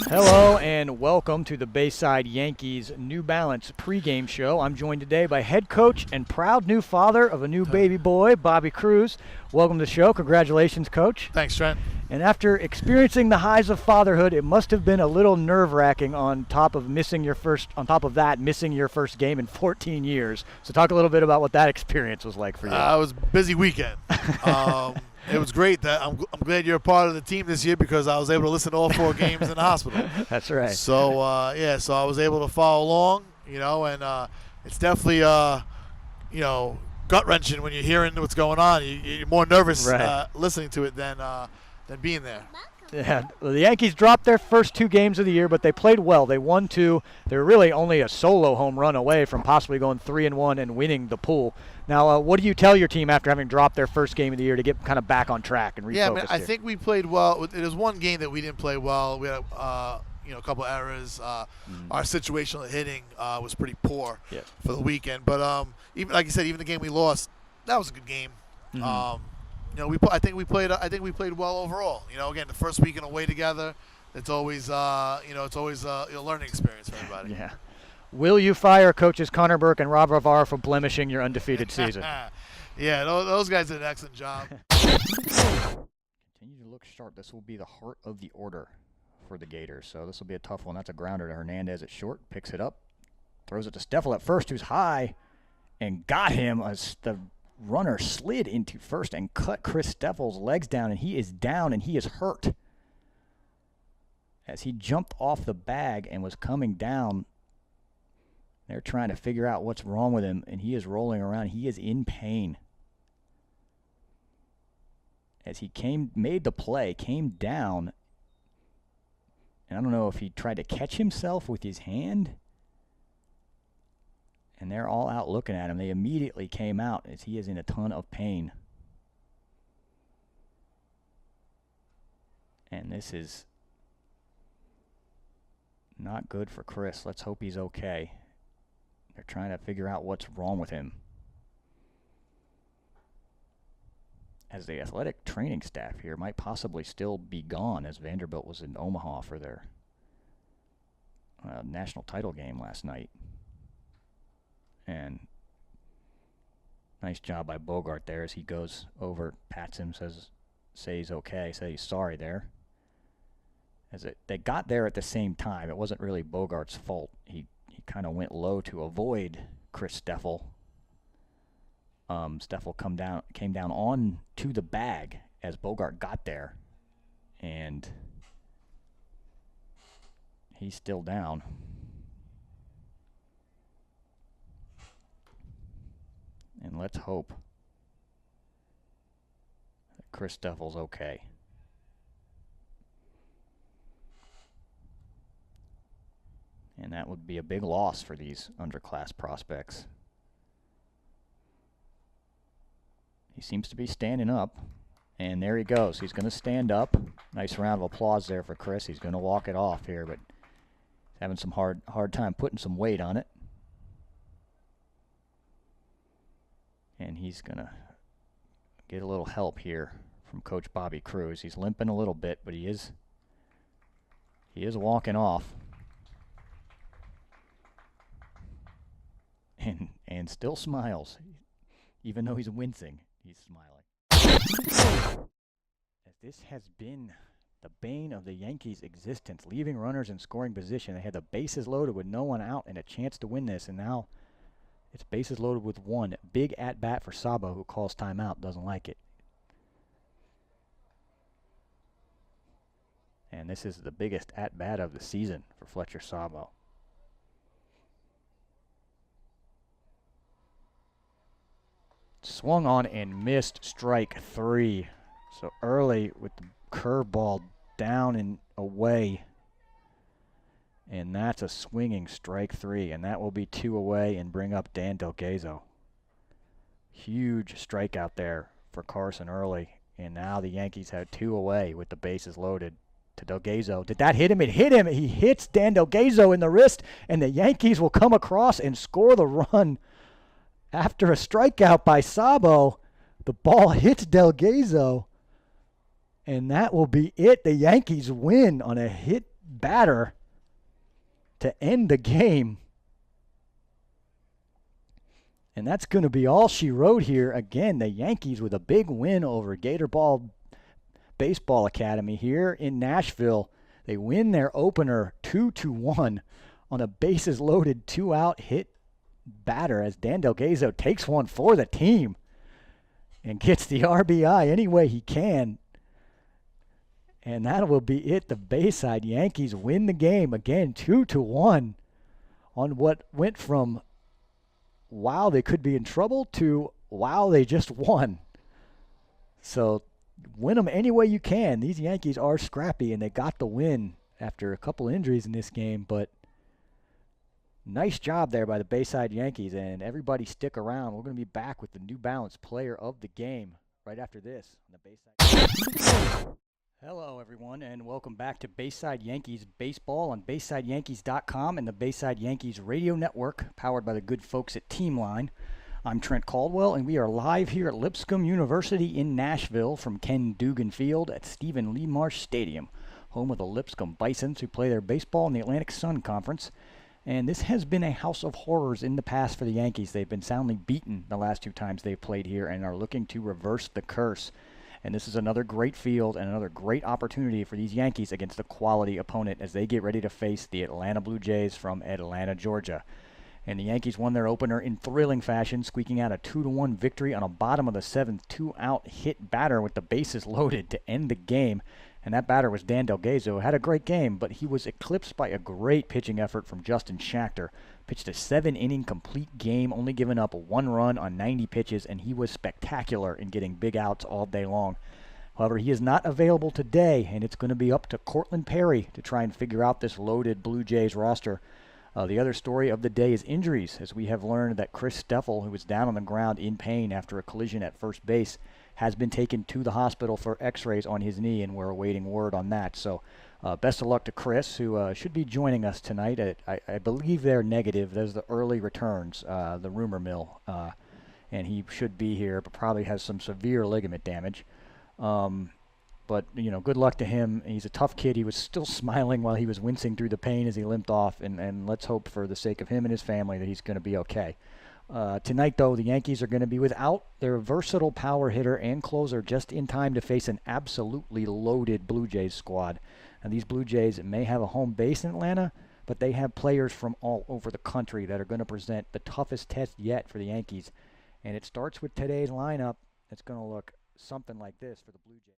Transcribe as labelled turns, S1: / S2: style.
S1: Hello and welcome to the Bayside Yankees New Balance pregame show. I'm joined today by head coach and proud new father of a new baby boy, Bobby Cruz. Welcome to the show. Congratulations, Coach.
S2: Thanks, Trent.
S1: And after experiencing the highs of fatherhood, it must have been a little nerve-wracking on top of missing your first game in 14 years. So talk a little bit about what that experience was like for you.
S2: It was a busy weekend. It was great. That I'm glad you're a part of the team this year because I was able to listen to all 4 games in the hospital.
S1: That's right.
S2: So so I was able to follow along, and it's definitely gut-wrenching when you're hearing what's going on. You're more nervous listening to it than being there.
S1: Yeah, the Yankees dropped their first 2 games of the year, but they played well. They won 2. They were really only a solo home run away from possibly going 3-1 and winning the pool. Now, what do you tell your team after having dropped their first game of the year to get kind of back on track and refocus?
S2: Yeah, I think we played well. It was one game that we didn't play well. We had a couple errors. Our situational hitting was pretty poor for the weekend. But even like you said, even the game we lost, that was a good game.
S1: Mm-hmm.
S2: I think we played well overall. Again, the first weekend away together, it's always a learning experience for everybody.
S1: Yeah. Will you fire coaches Connor Burke and Rob Ravar for blemishing your undefeated season?
S2: Yeah, those guys did an excellent job.
S1: Continue to look sharp. This will be the heart of the order for the Gators. So this will be a tough one. That's a grounder to Hernandez at short. Picks it up. Throws it to Steffel at first, who's high, and got him as the runner slid into first and cut Chris Steffel's legs down, and he is down and he is hurt. As he jumped off the bag and was coming down, they're trying to figure out what's wrong with him, and he is rolling around. He is in pain. As he made the play, came down, and I don't know if he tried to catch himself with his hand, and they're all out looking at him. They immediately came out as he is in a ton of pain. And this is not good for Chris. Let's hope he's okay. They're trying to figure out what's wrong with him. As the athletic training staff here might possibly still be gone, as Vanderbilt was in Omaha for their national title game last night. And nice job by Bogart there as he goes over, pats him, says he's okay, say he's sorry there. They got there at the same time. It wasn't really Bogart's fault. He kind of went low to avoid Chris Steffel. Steffel came down on to the bag as Bogart got there, and he's still down. And let's hope that Chris Steffel's okay. And that would be a big loss for these underclass prospects. He seems to be standing up. And there he goes. He's going to stand up. Nice round of applause there for Chris. He's going to walk it off here, but he's having some hard time putting some weight on it. And he's going to get a little help here from Coach Bobby Cruz. He's limping a little bit, but he is walking off. And still smiles. Even though he's wincing, he's smiling. As this has been the bane of the Yankees' existence, leaving runners in scoring position. They had the bases loaded with no one out and a chance to win this, and now it's bases loaded with 1. Big at-bat for Sabo, who calls timeout, doesn't like it. And this is the biggest at-bat of the season for Fletcher Sabo. Swung on and missed strike 3. So early with the curveball down and away. And that's a swinging strike 3. And that will be 2 away and bring up Dan Delgado. Huge strikeout there for Carson early. And now the Yankees have 2 away with the bases loaded to Delgado. Did that hit him? It hit him. He hits Dan Delgado in the wrist. And the Yankees will come across and score the run. After a strikeout by Sabo, the ball hits Delgado, and that will be it. The Yankees win on a hit batter to end the game. And that's going to be all she wrote here. Again, the Yankees with a big win over Gator Ball Baseball Academy here in Nashville. They win their opener 2-1 on a bases loaded 2-out hit batter as Dan Delgado takes one for the team and gets the RBI any way he can. And that will be it. The Bayside Yankees win the game again 2-1 on what went from wow, they could be in trouble to wow, they just won. So win them any way you can. These Yankees are scrappy, and they got the win after a couple injuries in this game. But nice job there by the Bayside Yankees, and everybody stick around. We're going to be back with the New Balance player of the game right after this. On the Bayside. Hello, everyone, and welcome back to Bayside Yankees Baseball on BaysideYankees.com and the Bayside Yankees Radio Network, powered by the good folks at Teamline. I'm Trent Caldwell, and we are live here at Lipscomb University in Nashville from Ken Dugan Field at Stephen Lee Marsh Stadium, home of the Lipscomb Bisons, who play their baseball in the Atlantic Sun Conference. And this has been a house of horrors in the past for the Yankees. They've been soundly beaten the last two times they've played here and are looking to reverse the curse. And this is another great field and another great opportunity for these Yankees against a quality opponent as they get ready to face the Atlanta Blue Jays from Atlanta, Georgia. And the Yankees won their opener in thrilling fashion, squeaking out a 2-1 victory on a bottom of the seventh 2-out hit batter with the bases loaded to end the game. And that batter was Dan Delgado. Had a great game, but he was eclipsed by a great pitching effort from Justin Schachter. Pitched a 7-inning complete game, only giving up 1 run on 90 pitches, and he was spectacular in getting big outs all day long. However, he is not available today, and it's going to be up to Cortland Perry to try and figure out this loaded Blue Jays roster. The other story of the day is injuries, as we have learned that Chris Steffel, who was down on the ground in pain after a collision at first base, has been taken to the hospital for x-rays on his knee, and we're awaiting word on that. So best of luck to Chris, who should be joining us tonight. I believe they're negative. There's the early returns, the rumor mill, and he should be here, but probably has some severe ligament damage. But, you know, good luck to him. He's a tough kid. He was still smiling while he was wincing through the pain as he limped off, and let's hope for the sake of him and his family that he's going to be okay. Tonight, though, the Yankees are going to be without their versatile power hitter and closer just in time to face an absolutely loaded Blue Jays squad. And these Blue Jays may have a home base in Atlanta, but they have players from all over the country that are going to present the toughest test yet for the Yankees. And it starts with today's lineup. It's going to look something like this for the Blue Jays.